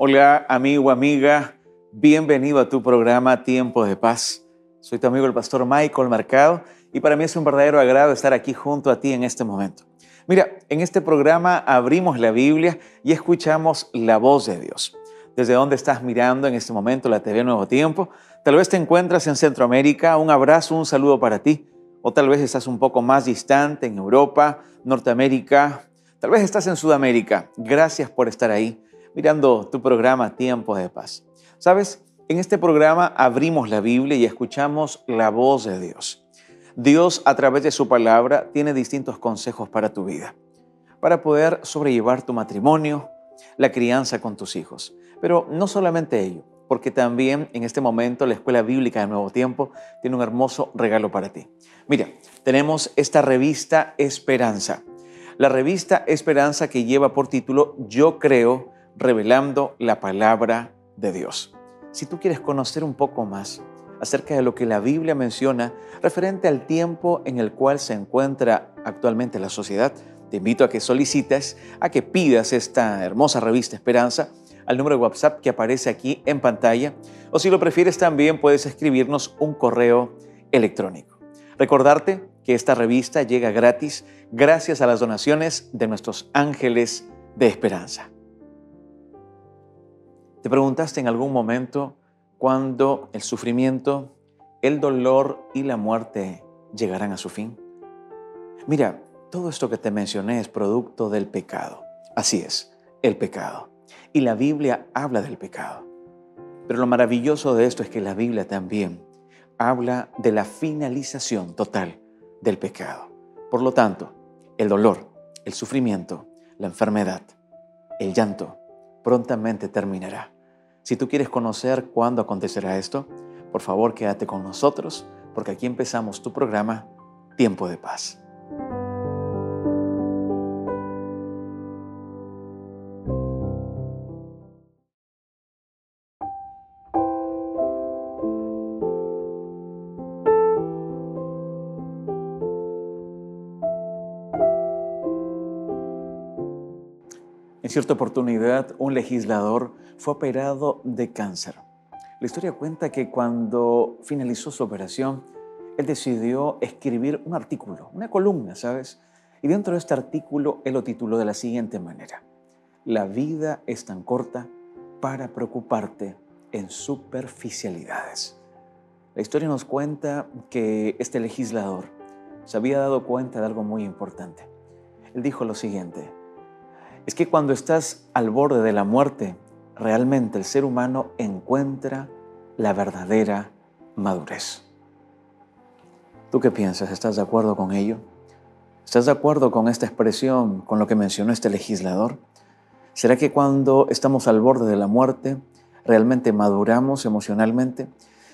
Hola amigo, amiga, bienvenido a tu programa Tiempo de Paz. Soy tu amigo el pastor Michael Mercado y para mí es un verdadero agrado estar aquí junto a ti en este momento. Mira, en este programa abrimos la Biblia y escuchamos la voz de Dios. Desde donde estás mirando en este momento la TV Nuevo Tiempo, tal vez te encuentras en Centroamérica, un abrazo, un saludo para ti. O tal vez estás un poco más distante en Europa, Norteamérica, tal vez estás en Sudamérica. Gracias por estar ahí mirando tu programa Tiempo de Paz. ¿Sabes? En este programa abrimos la Biblia y escuchamos la voz de Dios. Dios, a través de su palabra, tiene distintos consejos para tu vida, para poder sobrellevar tu matrimonio, la crianza con tus hijos. Pero no solamente ello, porque también en este momento la Escuela Bíblica de Nuevo Tiempo tiene un hermoso regalo para ti. Mira, tenemos esta revista Esperanza. La revista Esperanza que lleva por título Yo Creo, revelando la palabra de Dios. Si tú quieres conocer un poco más acerca de lo que la Biblia menciona referente al tiempo en el cual se encuentra actualmente la sociedad, te invito a que solicites, a que pidas esta hermosa revista Esperanza al número de WhatsApp que aparece aquí en pantalla, o si lo prefieres también puedes escribirnos un correo electrónico. Recordarte que esta revista llega gratis gracias a las donaciones de nuestros ángeles de esperanza. ¿Te preguntaste en algún momento cuándo el sufrimiento, el dolor y la muerte llegarán a su fin? Mira, todo esto que te mencioné es producto del pecado. Así es, el pecado. Y la Biblia habla del pecado. Pero lo maravilloso de esto es que la Biblia también habla de la finalización total del pecado. Por lo tanto, el dolor, el sufrimiento, la enfermedad, el llanto, prontamente terminará. Si tú quieres conocer cuándo acontecerá esto, por favor quédate con nosotros, porque aquí empezamos tu programa Tiempo de Paz. En cierta oportunidad, un legislador fue operado de cáncer. La historia cuenta que cuando finalizó su operación, él decidió escribir un artículo, una columna, ¿sabes? Y dentro de este artículo, él lo tituló de la siguiente manera: La vida es tan corta para preocuparte en superficialidades. La historia nos cuenta que este legislador se había dado cuenta de algo muy importante. Él dijo lo siguiente: es que cuando estás al borde de la muerte, realmente el ser humano encuentra la verdadera madurez. ¿Tú qué piensas? ¿Estás de acuerdo con ello? ¿Estás de acuerdo con esta expresión, con lo que mencionó este legislador? ¿Será que cuando estamos al borde de la muerte, realmente maduramos emocionalmente?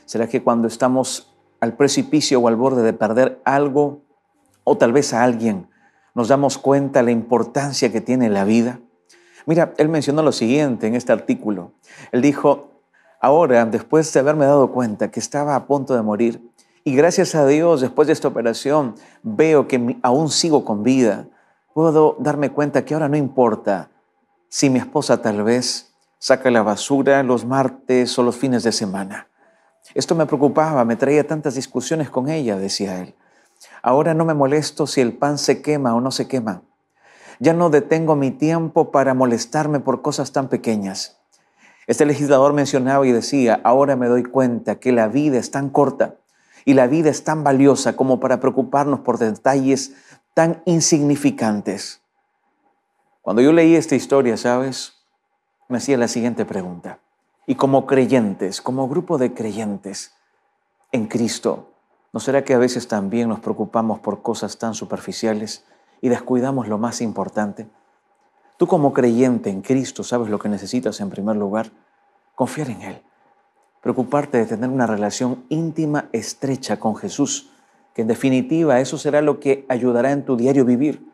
¿Será que cuando estamos al precipicio o al borde de perder algo o tal vez a alguien, nos damos cuenta de la importancia que tiene la vida? Mira, él mencionó lo siguiente en este artículo. Él dijo: ahora, después de haberme dado cuenta que estaba a punto de morir, y gracias a Dios, después de esta operación, veo que aún sigo con vida, puedo darme cuenta que ahora no importa si mi esposa tal vez saca la basura los martes o los fines de semana. Esto me preocupaba, me traía tantas discusiones con ella, decía él. Ahora no me molesto si el pan se quema o no se quema. Ya no detengo mi tiempo para molestarme por cosas tan pequeñas. Este legislador mencionaba y decía: ahora me doy cuenta que la vida es tan corta y la vida es tan valiosa como para preocuparnos por detalles tan insignificantes. Cuando yo leí esta historia, ¿sabes? Me hacía la siguiente pregunta. Y como creyentes, como grupo de creyentes en Cristo, ¿no será que a veces también nos preocupamos por cosas tan superficiales y descuidamos lo más importante? Tú como creyente en Cristo sabes lo que necesitas en primer lugar: confiar en Él, preocuparte de tener una relación íntima, estrecha con Jesús, que en definitiva eso será lo que ayudará en tu diario vivir,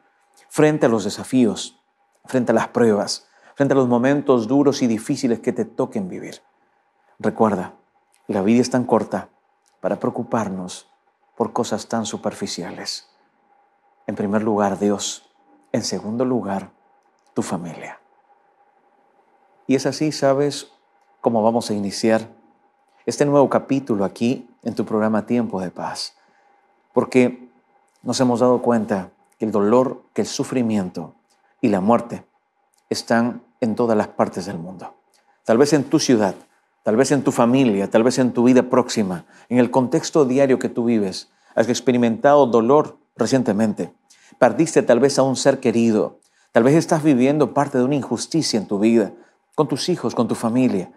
frente a los desafíos, frente a las pruebas, frente a los momentos duros y difíciles que te toquen vivir. Recuerda, la vida es tan corta para preocuparnos por cosas tan superficiales. En primer lugar, Dios. En segundo lugar, tu familia. Y es así, ¿sabes cómo vamos a iniciar este nuevo capítulo aquí en tu programa Tiempo de Paz? Porque nos hemos dado cuenta que el dolor, que el sufrimiento y la muerte están en todas las partes del mundo. Tal vez en tu ciudad, tal vez en tu familia, tal vez en tu vida próxima, en el contexto diario que tú vives. Has experimentado dolor recientemente. Perdiste tal vez a un ser querido. Tal vez estás viviendo parte de una injusticia en tu vida, con tus hijos, con tu familia.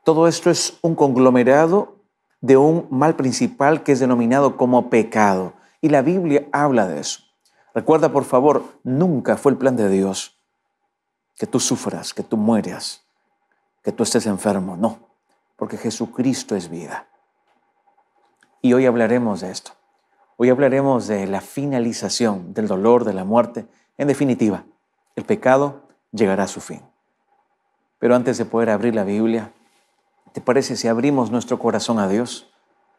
Todo esto es un conglomerado de un mal principal que es denominado como pecado. Y la Biblia habla de eso. Recuerda, por favor, nunca fue el plan de Dios que tú sufras, que tú mueras, que tú estés enfermo. No, porque Jesucristo es vida. Y hoy hablaremos de esto. Hoy hablaremos de la finalización del dolor, de la muerte. En definitiva, el pecado llegará a su fin. Pero antes de poder abrir la Biblia, ¿te parece si abrimos nuestro corazón a Dios?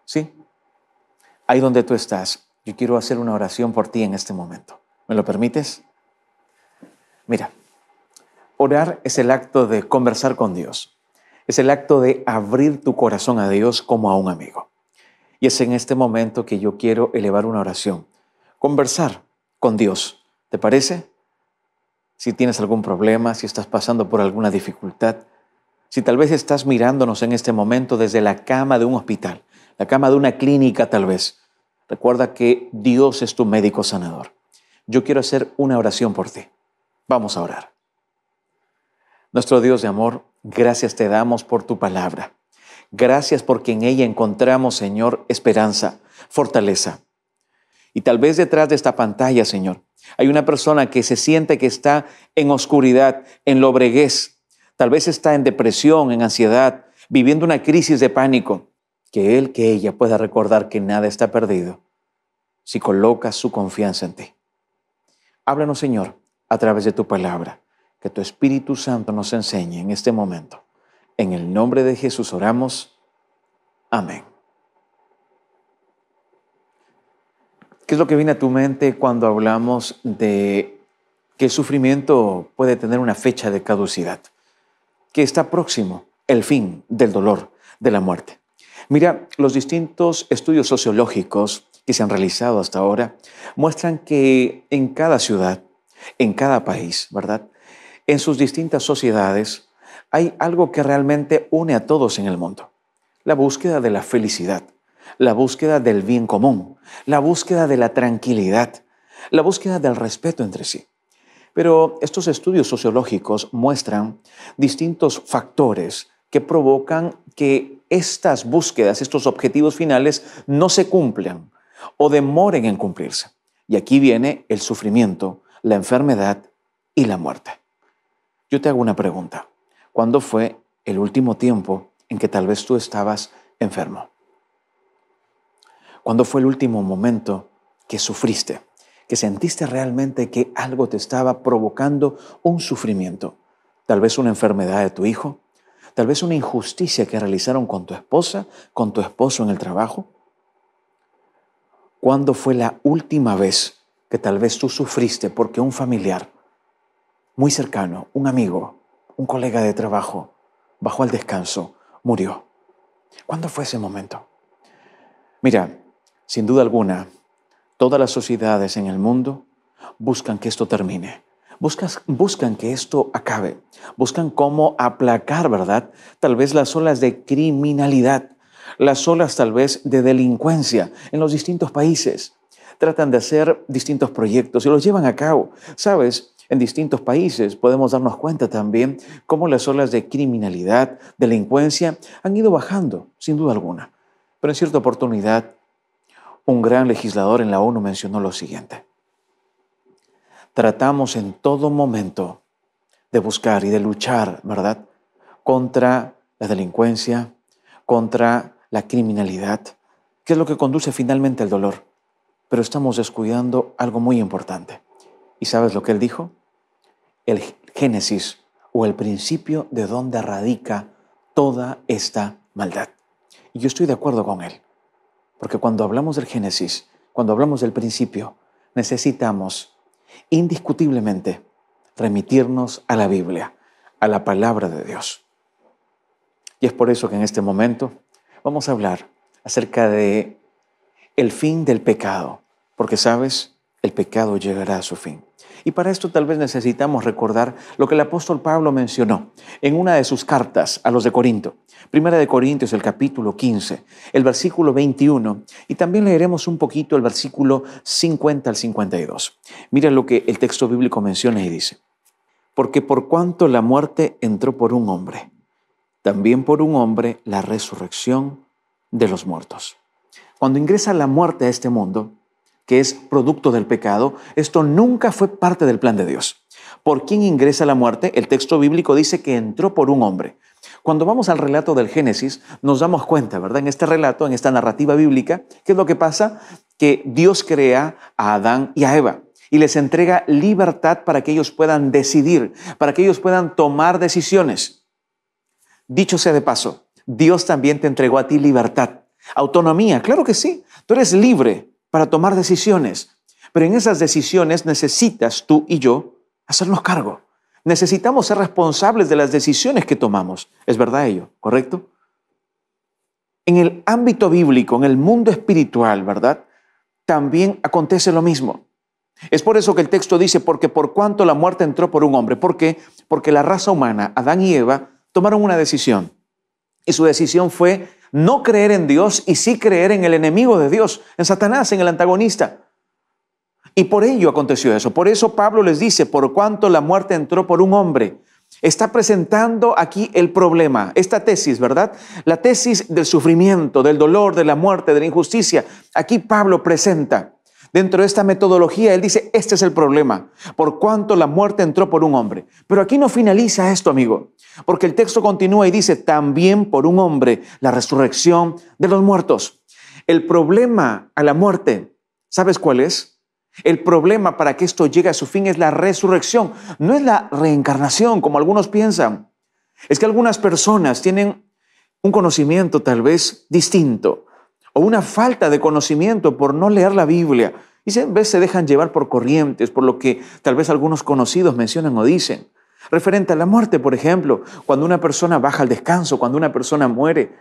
¿Sí? Ahí donde tú estás, yo quiero hacer una oración por ti en este momento. ¿Me lo permites? Mira, orar es el acto de conversar con Dios. Es el acto de abrir tu corazón a Dios como a un amigo. Y es en este momento que yo quiero elevar una oración. Conversar con Dios. ¿Te parece? Si tienes algún problema, si estás pasando por alguna dificultad, si tal vez estás mirándonos en este momento desde la cama de un hospital, la cama de una clínica tal vez, recuerda que Dios es tu médico sanador. Yo quiero hacer una oración por ti. Vamos a orar. Nuestro Dios de amor, gracias te damos por tu palabra. Gracias porque en ella encontramos, Señor, esperanza, fortaleza. Y tal vez detrás de esta pantalla, Señor, hay una persona que se siente que está en oscuridad, en lobreguez. Tal vez está en depresión, en ansiedad, viviendo una crisis de pánico. Que él, que ella pueda recordar que nada está perdido si coloca su confianza en ti. Háblanos, Señor, a través de tu palabra. Que tu Espíritu Santo nos enseñe en este momento. En el nombre de Jesús oramos. Amén. ¿Qué es lo que viene a tu mente cuando hablamos de que el sufrimiento puede tener una fecha de caducidad? Que está próximo el fin del dolor, de la muerte. Mira, los distintos estudios sociológicos que se han realizado hasta ahora muestran que en cada ciudad, en cada país, ¿verdad?, en sus distintas sociedades, hay algo que realmente une a todos en el mundo. La búsqueda de la felicidad, la búsqueda del bien común, la búsqueda de la tranquilidad, la búsqueda del respeto entre sí. Pero estos estudios sociológicos muestran distintos factores que provocan que estas búsquedas, estos objetivos finales, no se cumplan o demoren en cumplirse. Y aquí viene el sufrimiento, la enfermedad y la muerte. Yo te hago una pregunta. ¿Cuándo fue el último tiempo en que tal vez tú estabas enfermo? ¿Cuándo fue el último momento que sufriste? Que sentiste realmente que algo te estaba provocando un sufrimiento. Tal vez una enfermedad de tu hijo, tal vez una injusticia que realizaron con tu esposa, con tu esposo en el trabajo. ¿Cuándo fue la última vez que tal vez tú sufriste porque un familiar muy cercano, un amigo, un colega de trabajo, bajó al descanso, murió? ¿Cuándo fue ese momento? Mira, sin duda alguna, todas las sociedades en el mundo buscan que esto termine. Buscan que esto acabe. Buscan cómo aplacar, ¿verdad?, tal vez las olas de criminalidad, las olas tal vez de delincuencia en los distintos países. Tratan de hacer distintos proyectos y los llevan a cabo. ¿Sabes? En distintos países podemos darnos cuenta también cómo las olas de criminalidad, delincuencia han ido bajando, sin duda alguna. Pero en cierta oportunidad, un gran legislador en la ONU mencionó lo siguiente. Tratamos en todo momento de buscar y de luchar, ¿verdad?, contra la delincuencia, contra la criminalidad, que es lo que conduce finalmente al dolor. Pero estamos descuidando algo muy importante. ¿Y sabes lo que él dijo? El génesis o el principio de donde radica toda esta maldad. Y yo estoy de acuerdo con él. Porque cuando hablamos del génesis, cuando hablamos del principio, necesitamos indiscutiblemente remitirnos a la Biblia, a la palabra de Dios. Y es por eso que en este momento vamos a hablar acerca de el fin del pecado, porque sabes, el pecado llegará a su fin. Y para esto tal vez necesitamos recordar lo que el apóstol Pablo mencionó en una de sus cartas a los de Corinto. Primera de Corintios, el capítulo 15, el versículo 21, y también leeremos un poquito el versículo 50 al 52. Mira lo que el texto bíblico menciona y dice: porque por cuanto la muerte entró por un hombre, también por un hombre la resurrección de los muertos. Cuando ingresa la muerte a este mundo, que es producto del pecado, esto nunca fue parte del plan de Dios. ¿Por quién ingresa la muerte? El texto bíblico dice que entró por un hombre. Cuando vamos al relato del Génesis, nos damos cuenta, ¿verdad? En este relato, en esta narrativa bíblica, ¿qué es lo que pasa? Que Dios crea a Adán y a Eva y les entrega libertad para que ellos puedan decidir, para que ellos puedan tomar decisiones. Dicho sea de paso, Dios también te entregó a ti libertad, autonomía, claro que sí. Tú eres libre para tomar decisiones, pero en esas decisiones necesitas tú y yo hacernos cargo. Necesitamos ser responsables de las decisiones que tomamos. ¿Es verdad ello? ¿Correcto? En el ámbito bíblico, en el mundo espiritual, ¿verdad? También acontece lo mismo. Es por eso que el texto dice, porque por cuanto la muerte entró por un hombre. ¿Por qué? Porque la raza humana, Adán y Eva, tomaron una decisión. Y su decisión fue no creer en Dios y sí creer en el enemigo de Dios, en Satanás, en el antagonista. Y por ello aconteció eso. Por eso Pablo les dice, por cuanto la muerte entró por un hombre. Está presentando aquí el problema, esta tesis, ¿verdad? La tesis del sufrimiento, del dolor, de la muerte, de la injusticia. Aquí Pablo presenta, dentro de esta metodología, él dice, este es el problema, por cuanto la muerte entró por un hombre. Pero aquí no finaliza esto, amigo, porque el texto continúa y dice, también por un hombre, la resurrección de los muertos. El problema a la muerte, ¿sabes cuál es? El problema para que esto llegue a su fin es la resurrección, no es la reencarnación, como algunos piensan. Es que algunas personas tienen un conocimiento tal vez distinto o una falta de conocimiento por no leer la Biblia y a veces se dejan llevar por corrientes, por lo que tal vez algunos conocidos mencionan o dicen. Referente a la muerte, por ejemplo, cuando una persona baja al descanso, cuando una persona muere,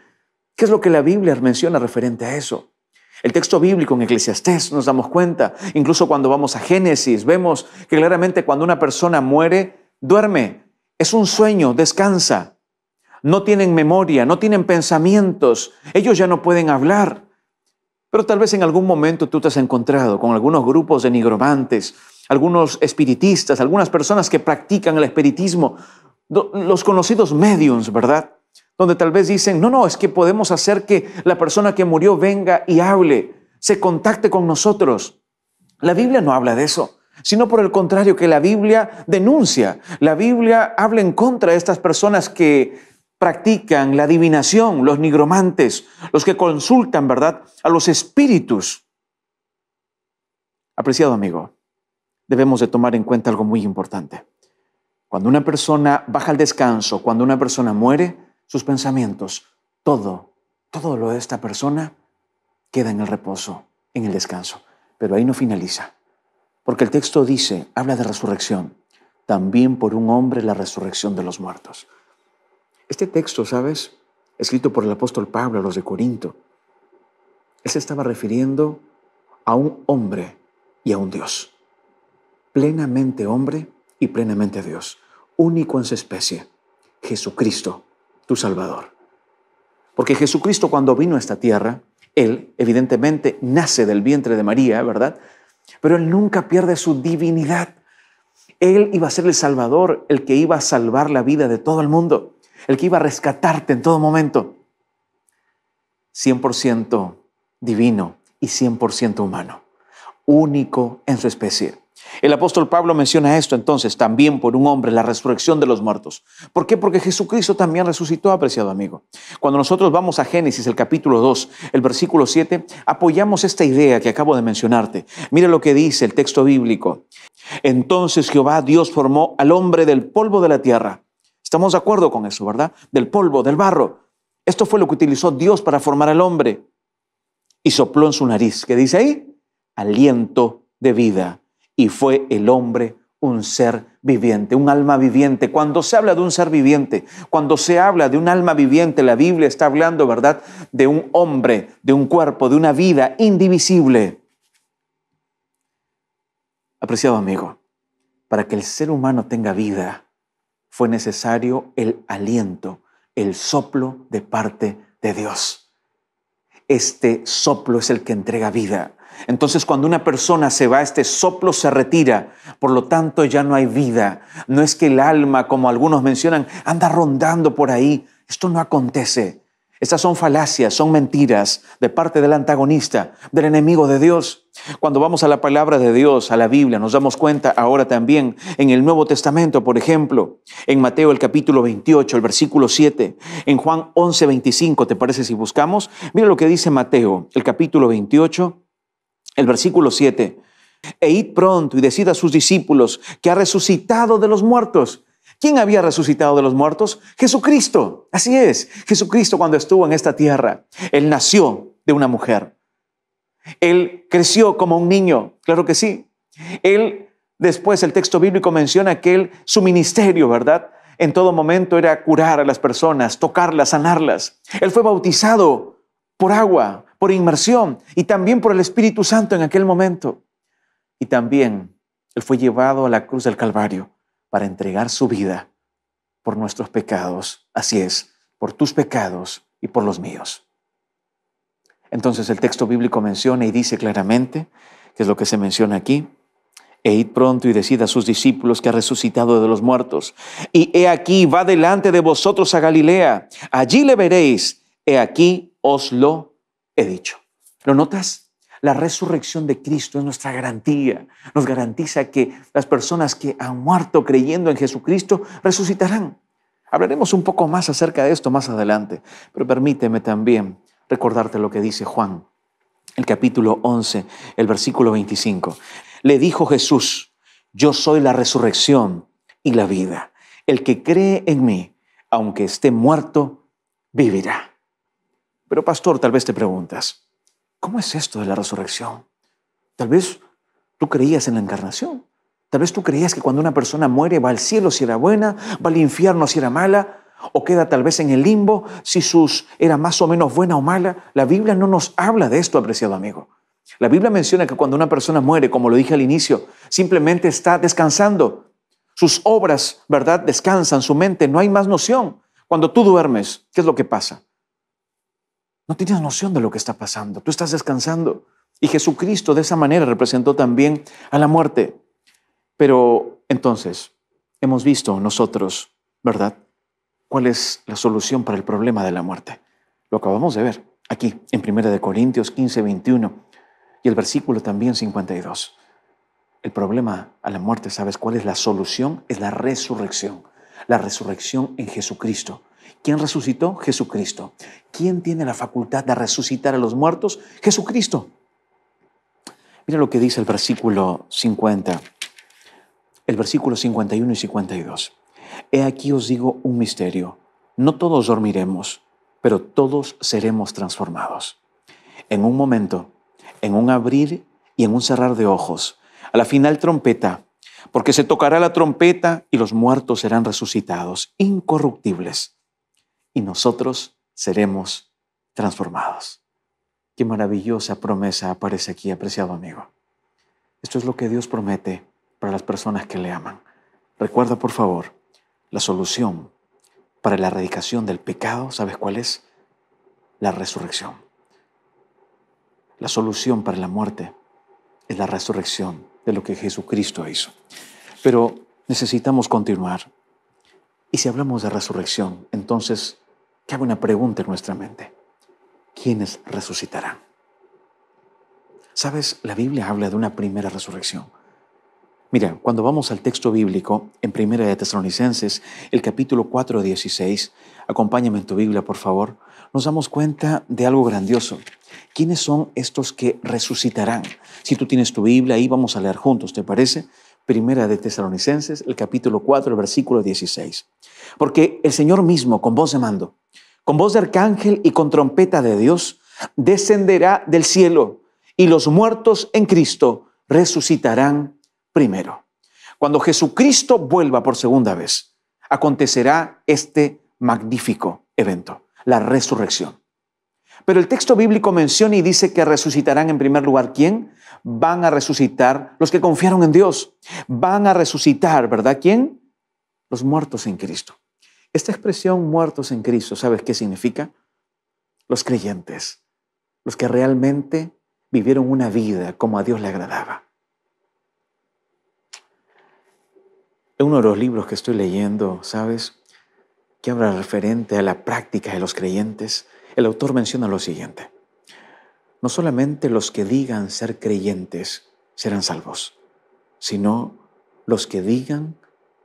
¿qué es lo que la Biblia menciona referente a eso? El texto bíblico en Eclesiastés nos damos cuenta, incluso cuando vamos a Génesis, vemos que claramente cuando una persona muere, duerme, es un sueño, descansa. No tienen memoria, no tienen pensamientos, ellos ya no pueden hablar. Pero tal vez en algún momento tú te has encontrado con algunos grupos de nigromantes, algunos espiritistas, algunas personas que practican el espiritismo, los conocidos mediums, ¿verdad? Donde tal vez dicen, no, es que podemos hacer que la persona que murió venga y hable, se contacte con nosotros. La Biblia no habla de eso, sino por el contrario, que la Biblia denuncia. La Biblia habla en contra de estas personas que practican la adivinación, los nigromantes, los que consultan, ¿verdad?, a los espíritus. Apreciado amigo, debemos de tomar en cuenta algo muy importante. Cuando una persona baja al descanso, cuando una persona muere, sus pensamientos, todo lo de esta persona queda en el reposo, en el descanso. Pero ahí no finaliza, porque el texto dice, habla de resurrección, también por un hombre la resurrección de los muertos. Este texto, ¿sabes?, escrito por el apóstol Pablo a los de Corinto, él se estaba refiriendo a un hombre y a un Dios, plenamente hombre y plenamente Dios, único en su especie, Jesucristo, tu Salvador. Porque Jesucristo cuando vino a esta tierra, Él evidentemente nace del vientre de María, ¿verdad? Pero Él nunca pierde su divinidad. Él iba a ser el Salvador, el que iba a salvar la vida de todo el mundo, el que iba a rescatarte en todo momento. 100% divino y 100% humano, único en su especie. El apóstol Pablo menciona esto entonces, también por un hombre, la resurrección de los muertos. ¿Por qué? Porque Jesucristo también resucitó, apreciado amigo. Cuando nosotros vamos a Génesis, el capítulo 2, el versículo 7, apoyamos esta idea que acabo de mencionarte. Mira lo que dice el texto bíblico. Entonces Jehová Dios formó al hombre del polvo de la tierra. Estamos de acuerdo con eso, ¿verdad? Del polvo, del barro. Esto fue lo que utilizó Dios para formar al hombre. Y sopló en su nariz. ¿Qué dice ahí? Aliento de vida. Y fue el hombre un ser viviente, un alma viviente. Cuando se habla de un ser viviente, cuando se habla de un alma viviente, la Biblia está hablando, ¿verdad?, de un hombre, de un cuerpo, de una vida indivisible. Apreciado amigo, para que el ser humano tenga vida, fue necesario el aliento, el soplo de parte de Dios. Este soplo es el que entrega vida. Entonces, cuando una persona se va, este soplo se retira. Por lo tanto, ya no hay vida. No es que el alma, como algunos mencionan, anda rondando por ahí. Esto no acontece. Estas son falacias, son mentiras de parte del antagonista, del enemigo de Dios. Cuando vamos a la palabra de Dios, a la Biblia, nos damos cuenta ahora también en el Nuevo Testamento, por ejemplo, en Mateo el capítulo 28, el versículo 7, en Juan 11, 25, ¿te parece si buscamos? Mira lo que dice Mateo, el capítulo 28, el versículo 7. E id pronto y decid a sus discípulos que ha resucitado de los muertos. ¿Quién había resucitado de los muertos? Jesucristo. Así es, Jesucristo cuando estuvo en esta tierra. Él nació de una mujer. Él creció como un niño, claro que sí. Él, después el texto bíblico menciona que su ministerio, ¿verdad?, en todo momento era curar a las personas, tocarlas, sanarlas. Él fue bautizado por agua, por inmersión y también por el Espíritu Santo en aquel momento. Y también Él fue llevado a la cruz del Calvario para entregar su vida por nuestros pecados. Así es, por tus pecados y por los míos. Entonces el texto bíblico menciona y dice claramente, que es lo que se menciona aquí, e id pronto y decid a sus discípulos que ha resucitado de los muertos. Y he aquí, va delante de vosotros a Galilea. Allí le veréis. He aquí, os lo he dicho. ¿Lo notas? La resurrección de Cristo es nuestra garantía. Nos garantiza que las personas que han muerto creyendo en Jesucristo resucitarán. Hablaremos un poco más acerca de esto más adelante, pero permíteme también recordarte lo que dice Juan, el capítulo 11, el versículo 25. Le dijo Jesús, yo soy la resurrección y la vida. El que cree en mí, aunque esté muerto, vivirá. Pero pastor, tal vez te preguntas, ¿cómo es esto de la resurrección? Tal vez tú creías en la encarnación. Tal vez tú creías que cuando una persona muere va al cielo si era buena, va al infierno si era mala, o queda tal vez en el limbo si era más o menos buena o mala. La Biblia no nos habla de esto, apreciado amigo. La Biblia menciona que cuando una persona muere, como lo dije al inicio, simplemente está descansando. Sus obras, ¿verdad?, descansan, su mente, no hay más noción. Cuando tú duermes, ¿qué es lo que pasa? No tienes noción de lo que está pasando. Tú estás descansando. Y Jesucristo de esa manera representó también a la muerte. Pero entonces, hemos visto nosotros, ¿verdad?, cuál es la solución para el problema de la muerte. Lo acabamos de ver aquí en 1 Corintios 15, 21 y el versículo también 52. El problema a la muerte, ¿sabes cuál es la solución? Es la resurrección. La resurrección en Jesucristo. ¿Quién resucitó? Jesucristo. ¿Quién tiene la facultad de resucitar a los muertos? Jesucristo. Mira lo que dice el versículo 50, el versículo 51 y 52. He aquí os digo un misterio. No todos dormiremos, pero todos seremos transformados. En un momento, en un abrir y en un cerrar de ojos, a la final trompeta, porque se tocará la trompeta y los muertos serán resucitados, incorruptibles, y nosotros seremos transformados. Qué maravillosa promesa aparece aquí, apreciado amigo. Esto es lo que Dios promete para las personas que le aman. Recuerda, por favor, la solución para la erradicación del pecado, ¿sabes cuál es? La resurrección. La solución para la muerte es la resurrección de lo que Jesucristo hizo. Pero necesitamos continuar. Y si hablamos de resurrección, entonces cabe una pregunta en nuestra mente. ¿Quiénes resucitarán? ¿Sabes? La Biblia habla de una primera resurrección. Mira, cuando vamos al texto bíblico, en 1 de Tesalonicenses, el capítulo 4, 16, acompáñame en tu Biblia, por favor, nos damos cuenta de algo grandioso. ¿Quiénes son estos que resucitarán? Si tú tienes tu Biblia, ahí vamos a leer juntos, ¿te parece? 1 de Tesalonicenses, el capítulo 4, el versículo 16. Porque el Señor mismo, con voz de mando, con voz de arcángel y con trompeta de Dios, descenderá del cielo y los muertos en Cristo resucitarán primero. Cuando Jesucristo vuelva por segunda vez, acontecerá este magnífico evento, la resurrección. Pero el texto bíblico menciona y dice que resucitarán en primer lugar, ¿quién? Van a resucitar los que confiaron en Dios. Van a resucitar, ¿verdad? ¿Quién? Los muertos en Cristo. Esta expresión muertos en Cristo, ¿sabes qué significa? Los creyentes, los que realmente vivieron una vida como a Dios le agradaba. En uno de los libros que estoy leyendo, ¿sabes?, que habla referente a la práctica de los creyentes, el autor menciona lo siguiente: no solamente los que digan ser creyentes serán salvos, sino los que digan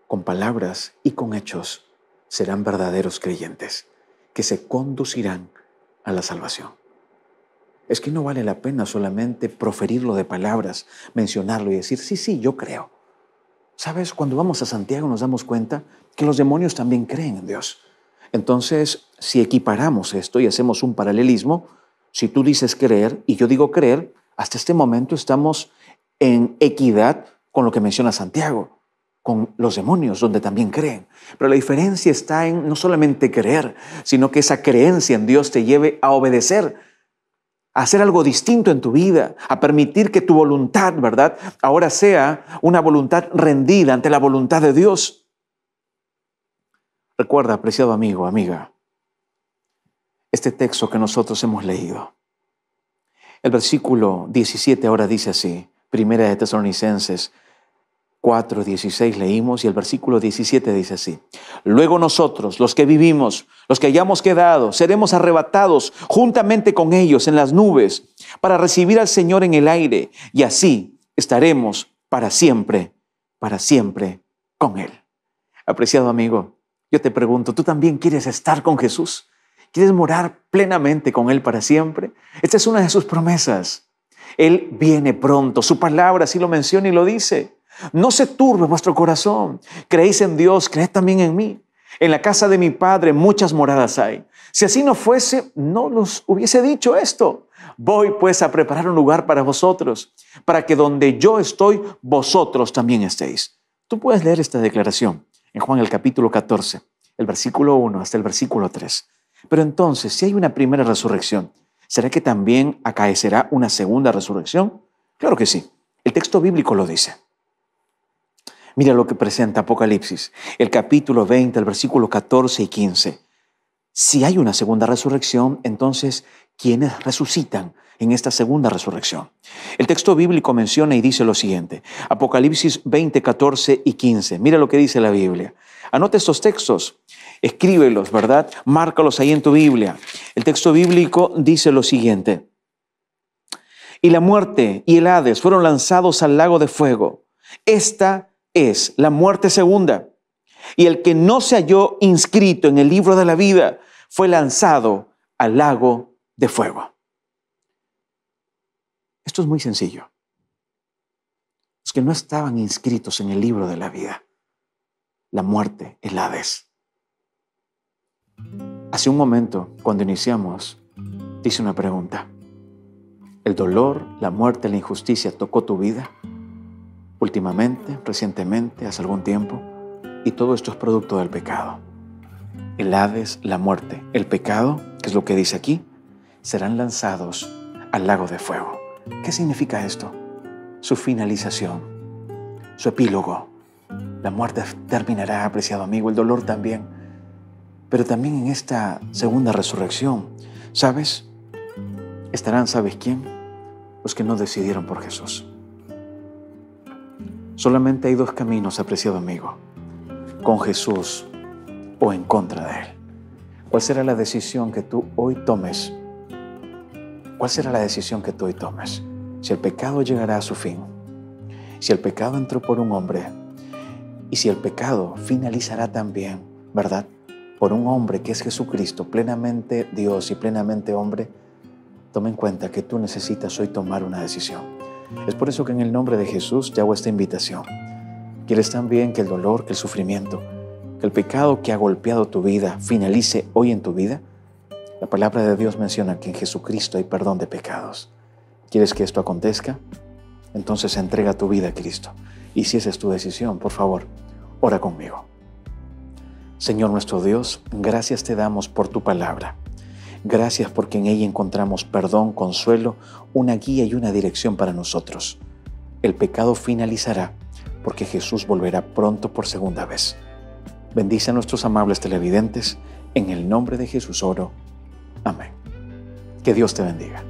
con palabras y con hechos serán verdaderos creyentes, que se conducirán a la salvación. Es que no vale la pena solamente proferirlo de palabras, mencionarlo y decir, sí, yo creo. ¿Sabes? Cuando vamos a Santiago nos damos cuenta que los demonios también creen en Dios. Entonces, si equiparamos esto y hacemos un paralelismo, si tú dices creer y yo digo creer, hasta este momento estamos en equidad con lo que menciona Santiago, con los demonios, donde también creen. Pero la diferencia está en no solamente creer, sino que esa creencia en Dios te lleve a obedecer, a hacer algo distinto en tu vida, a permitir que tu voluntad, ¿verdad?, ahora sea una voluntad rendida ante la voluntad de Dios. Recuerda, apreciado amigo, amiga, este texto que nosotros hemos leído. El versículo 17 ahora dice así, Primera de Tesalonicenses 4:16 leímos, y el versículo 17 dice así: luego nosotros, los que vivimos, los que hayamos quedado, seremos arrebatados juntamente con ellos en las nubes para recibir al Señor en el aire, y así estaremos para siempre con Él. Apreciado amigo, yo te pregunto, ¿tú también quieres estar con Jesús? ¿Quieres morar plenamente con Él para siempre? Esta es una de sus promesas. Él viene pronto, su palabra así lo menciona y lo dice. No se turbe vuestro corazón. Creéis en Dios, creed también en mí. En la casa de mi Padre muchas moradas hay. Si así no fuese, no los hubiese dicho esto. Voy pues a preparar un lugar para vosotros, para que donde yo estoy, vosotros también estéis. Tú puedes leer esta declaración en Juan el capítulo 14, el versículo 1 hasta el versículo 3. Pero entonces, si hay una primera resurrección, ¿será que también acaecerá una segunda resurrección? Claro que sí. El texto bíblico lo dice. Mira lo que presenta Apocalipsis, el capítulo 20, el versículo 14 y 15. Si hay una segunda resurrección, entonces, ¿quiénes resucitan en esta segunda resurrección? El texto bíblico menciona y dice lo siguiente. Apocalipsis 20, 14 y 15. Mira lo que dice la Biblia. Anota estos textos, escríbelos, ¿verdad? Márcalos ahí en tu Biblia. El texto bíblico dice lo siguiente. Y la muerte y el Hades fueron lanzados al lago de fuego. Esta es la muerte segunda. Y el que no se halló inscrito en el libro de la vida fue lanzado al lago de fuego. Esto es muy sencillo. Los que no estaban inscritos en el libro de la vida, la muerte, el Hades. Hace un momento, cuando iniciamos, te hice una pregunta. ¿El dolor, la muerte, la injusticia tocó tu vida? Últimamente, recientemente, hace algún tiempo, y todo esto es producto del pecado. El Hades, la muerte, el pecado, que es lo que dice aquí, serán lanzados al lago de fuego. ¿Qué significa esto? Su finalización, su epílogo. La muerte terminará, apreciado amigo, el dolor también. Pero también en esta segunda resurrección, ¿sabes? Estarán, ¿sabes quién? Los que no decidieron por Jesús. Solamente hay dos caminos, apreciado amigo, con Jesús o en contra de Él. ¿Cuál será la decisión que tú hoy tomes? ¿Cuál será la decisión que tú hoy tomes? Si el pecado llegará a su fin, si el pecado entró por un hombre y si el pecado finalizará también, ¿verdad?, por un hombre que es Jesucristo, plenamente Dios y plenamente hombre, toma en cuenta que tú necesitas hoy tomar una decisión. Es por eso que en el nombre de Jesús te hago esta invitación. ¿Quieres también que el dolor, que el sufrimiento, que el pecado que ha golpeado tu vida finalice hoy en tu vida? La palabra de Dios menciona que en Jesucristo hay perdón de pecados. ¿Quieres que esto acontezca? entonces entrega tu vida a Cristo. Y si esa es tu decisión, por favor, ora conmigo. Señor nuestro Dios, gracias te damos por tu palabra. Gracias porque en ella encontramos perdón, consuelo, una guía y una dirección para nosotros. El pecado finalizará porque Jesús volverá pronto por segunda vez. Bendice a nuestros amables televidentes. En el nombre de Jesús oro. Amén. Que Dios te bendiga.